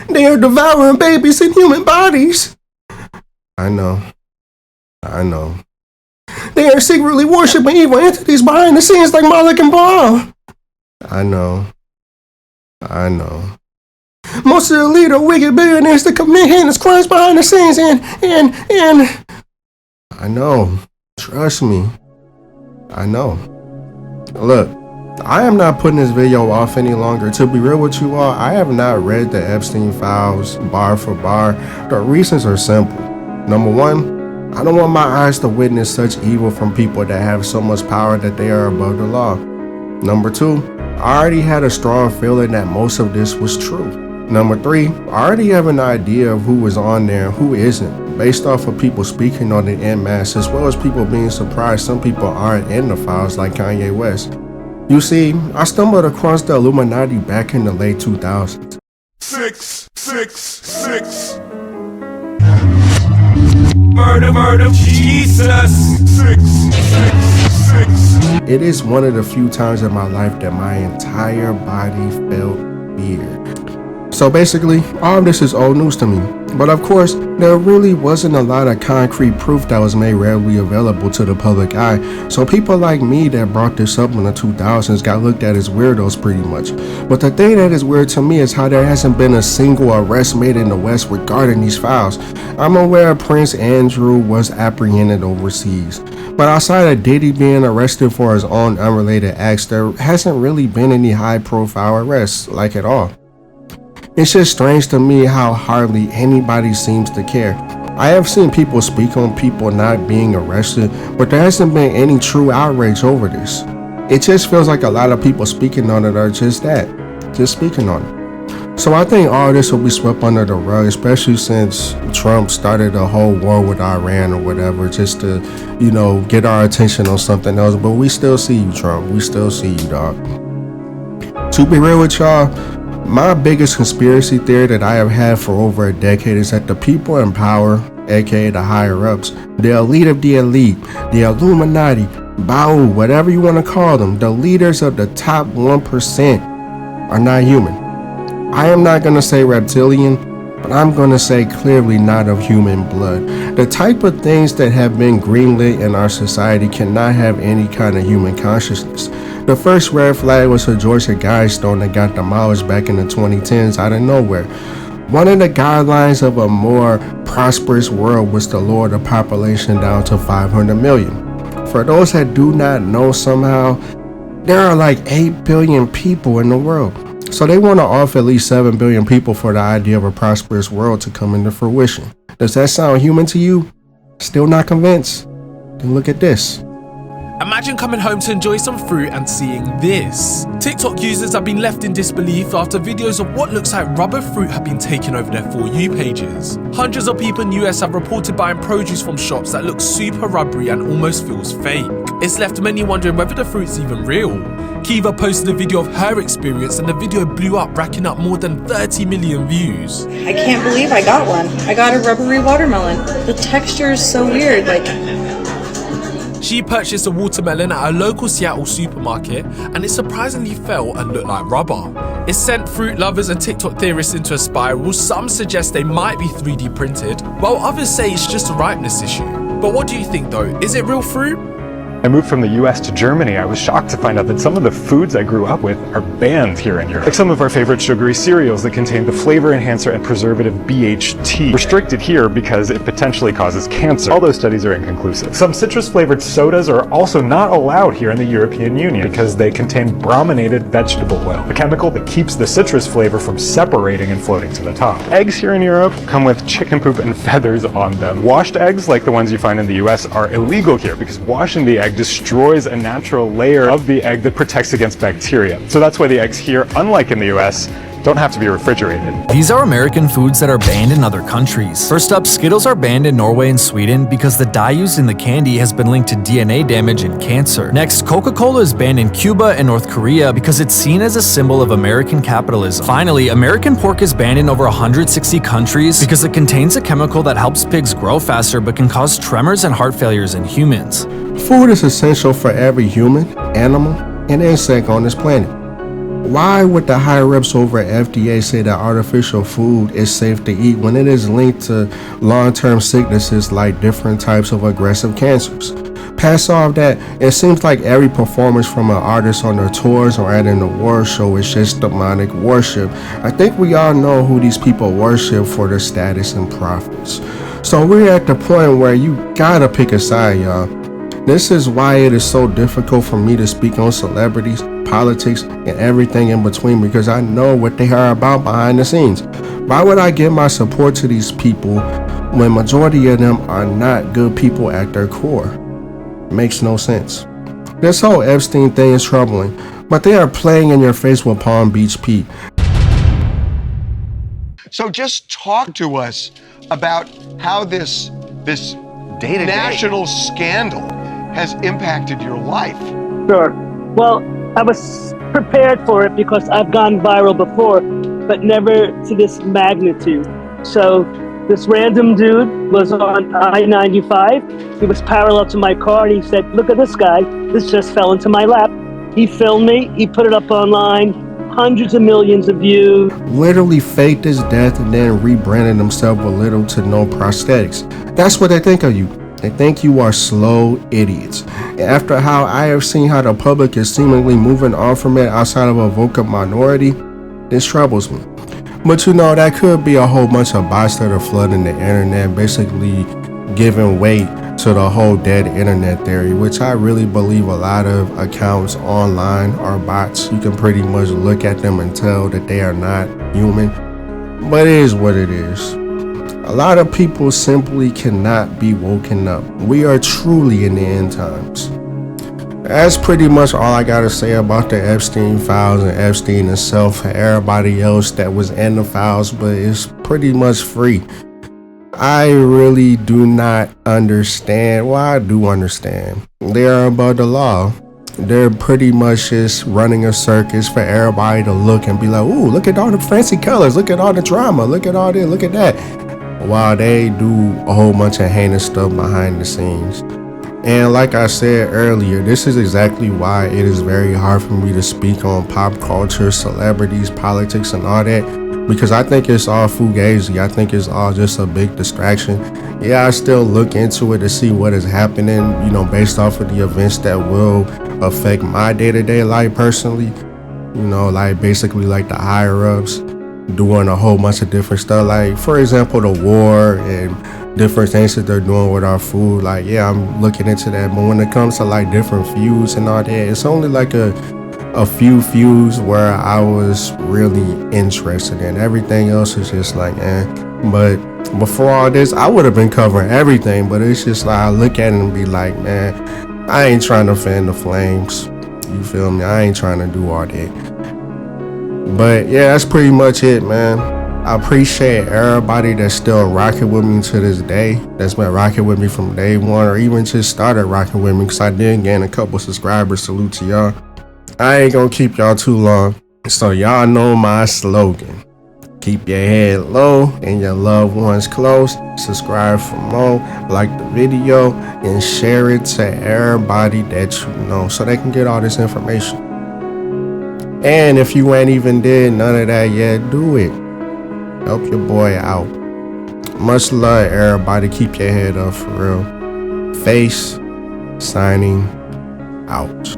They are devouring babies in human bodies. I know. They are secretly worshiping evil entities behind the scenes like Moloch and Baal. I know. Most of the elite are wicked billionaires that commit heinous crimes behind the scenes and I know. Trust me. I know. Look, I am not putting this video off any longer. To be real with you all, I have not read the Epstein Files bar for bar. The reasons are simple. Number one, I don't want my eyes to witness such evil from people that have so much power that they are above the law. Number two, I already had a strong feeling that most of this was true. Number three, I already have an idea of who is on there and who isn't, based off of people speaking on it en masse, as well as people being surprised some people aren't in the files like Kanye West. You see, I stumbled across the Illuminati back in the late 2000s. 666. Murder, Jesus. 666. It is one of the few times in my life that my entire body felt weird. So basically, all of this is old news to me. But of course, there really wasn't a lot of concrete proof that was made readily available to the public eye. So people like me that brought this up in the 2000s got looked at as weirdos pretty much. But the thing that is weird to me is how there hasn't been a single arrest made in the West regarding these files. I'm aware Prince Andrew was apprehended overseas. But outside of Diddy being arrested for his own unrelated acts, there hasn't really been any high profile arrests, like at all. It's just strange to me how hardly anybody seems to care. I have seen people speak on people not being arrested, but there hasn't been any true outrage over this. It just feels like a lot of people speaking on it are just that, just speaking on it. So I think all this will be swept under the rug, especially since Trump started a whole war with Iran or whatever, just to, get our attention on something else. But we still see you, Trump. We still see you, dog. To be real with y'all, my biggest conspiracy theory that I have had for over a decade is that the people in power, aka the higher ups, the elite of the elite, the Illuminati, Bao, whatever you want to call them, the leaders of the top 1% are not human. I am not going to say reptilian, but I'm going to say clearly not of human blood. The type of things that have been greenlit in our society cannot have any kind of human consciousness. The first red flag was a Georgia Guidestone that got demolished back in the 2010s out of nowhere. One of the guidelines of a more prosperous world was to lower the population down to 500 million. For those that do not know somehow, there are like 8 billion people in the world. So they want to off at least 7 billion people for the idea of a prosperous world to come into fruition. Does that sound human to you? Still not convinced? Then look at this. Imagine coming home to enjoy some fruit and seeing this. TikTok users have been left in disbelief after videos of what looks like rubber fruit have been taken over their For You pages. Hundreds of people in the US have reported buying produce from shops that look super rubbery and almost feels fake. It's left many wondering whether the fruit's even real. Kiva posted a video of her experience and the video blew up, racking up more than 30 million views. I can't believe I got one. I got a rubbery watermelon. The texture is so weird, She purchased a watermelon at a local Seattle supermarket and it surprisingly felt and looked like rubber. It sent fruit lovers and TikTok theorists into a spiral. Some suggest they might be 3D printed, while others say it's just a ripeness issue. But what do you think though? Is it real fruit? I moved from the US to Germany. I was shocked to find out that some of the foods I grew up with are banned here in Europe. Like some of our favorite sugary cereals that contain the flavor enhancer and preservative BHT. Restricted here because it potentially causes cancer. All those studies are inconclusive. Some citrus flavored sodas are also not allowed here in the European Union because they contain brominated vegetable oil, a chemical that keeps the citrus flavor from separating and floating to the top. Eggs here in Europe come with chicken poop and feathers on them. Washed eggs, like the ones you find in the US, are illegal here because washing the egg destroys a natural layer of the egg that protects against bacteria. So that's why the eggs here, unlike in the US, don't have to be refrigerated. These are American foods that are banned in other countries. First up, Skittles are banned in Norway and Sweden because the dye used in the candy has been linked to DNA damage and cancer. Next, Coca-Cola is banned in Cuba and North Korea because it's seen as a symbol of American capitalism. Finally, American pork is banned in over 160 countries because it contains a chemical that helps pigs grow faster but can cause tremors and heart failures in humans. Food is essential for every human, animal, and insect on this planet. Why would the higher ups over at FDA say that artificial food is safe to eat when it is linked to long-term sicknesses like different types of aggressive cancers? Pass off that it seems like every performance from an artist on their tours or at an award show is just demonic worship. I think we all know who these people worship for their status and profits. So we're at the point where you gotta pick a side, y'all. This is why it is so difficult for me to speak on celebrities, politics, and everything in between, because I know what they are about behind the scenes. Why would I give my support to these people when majority of them are not good people at their core? Makes no sense. This whole Epstein thing is troubling, but they are playing in your face with Palm Beach Pete. So just talk to us about how this national scandal has impacted your life. Sure. Well, I was prepared for it because I've gone viral before, but never to this magnitude. So this random dude was on I-95. He was parallel to my car, and he said, "Look at this guy. This just fell into my lap." He filmed me. He put it up online. Hundreds of millions of views. Literally faked his death and then rebranded himself with little to no prosthetics. That's what they think of you. They think you are slow idiots. After how I have seen how the public is seemingly moving on from it outside of a vocal minority, this troubles me. But you know, that could be a whole bunch of bots that are flooding the internet, basically giving weight to the whole dead internet theory, which I really believe a lot of accounts online are bots. You can pretty much look at them and tell that they are not human, but it is what it is. A lot of people simply cannot be woken up. We are truly in the end times. That's pretty much all I gotta say about the Epstein Files and Epstein himself and everybody else that was in the files, but it's pretty much free. I really do not understand. Well, I do understand. They are above the law. They're pretty much just running a circus for everybody to look and be like, ooh, look at all the fancy colors, look at all the drama, look at all this, look at that. While they do a whole bunch of heinous stuff behind the scenes. And like I said earlier, this is exactly why it is very hard for me to speak on pop culture, celebrities, politics, and all that, because I think it's all fugazi. I think it's all just a big distraction. Yeah, I still look into it to see what is happening, you know, based off of the events that will affect my day-to-day life personally. You know, like basically like the higher-ups doing a whole bunch of different stuff, like for example the war and different things that they're doing with our food. Like, yeah, I'm looking into that, but when it comes to like different feuds and all that, it's only like a few feuds where I was really interested in. Everything else is just like But before all this, I would have been covering everything, but it's just like I look at it and be like, man, I ain't trying to fan the flames, you feel me? I ain't trying to do all that. But yeah, that's pretty much it, man. I appreciate everybody that's still rocking with me to this day, that's been rocking with me from day one, or even just started rocking with me, because I did gain a couple subscribers. Salute to y'all. I ain't gonna keep y'all too long, so y'all know my slogan. Keep your head low and your loved ones close. Subscribe for more, like the video, and share it to everybody that you know so they can get all this information. And if you ain't even did none of that yet, do it. Help your boy out. Much love, everybody. Keep your head up for real. Face signing out.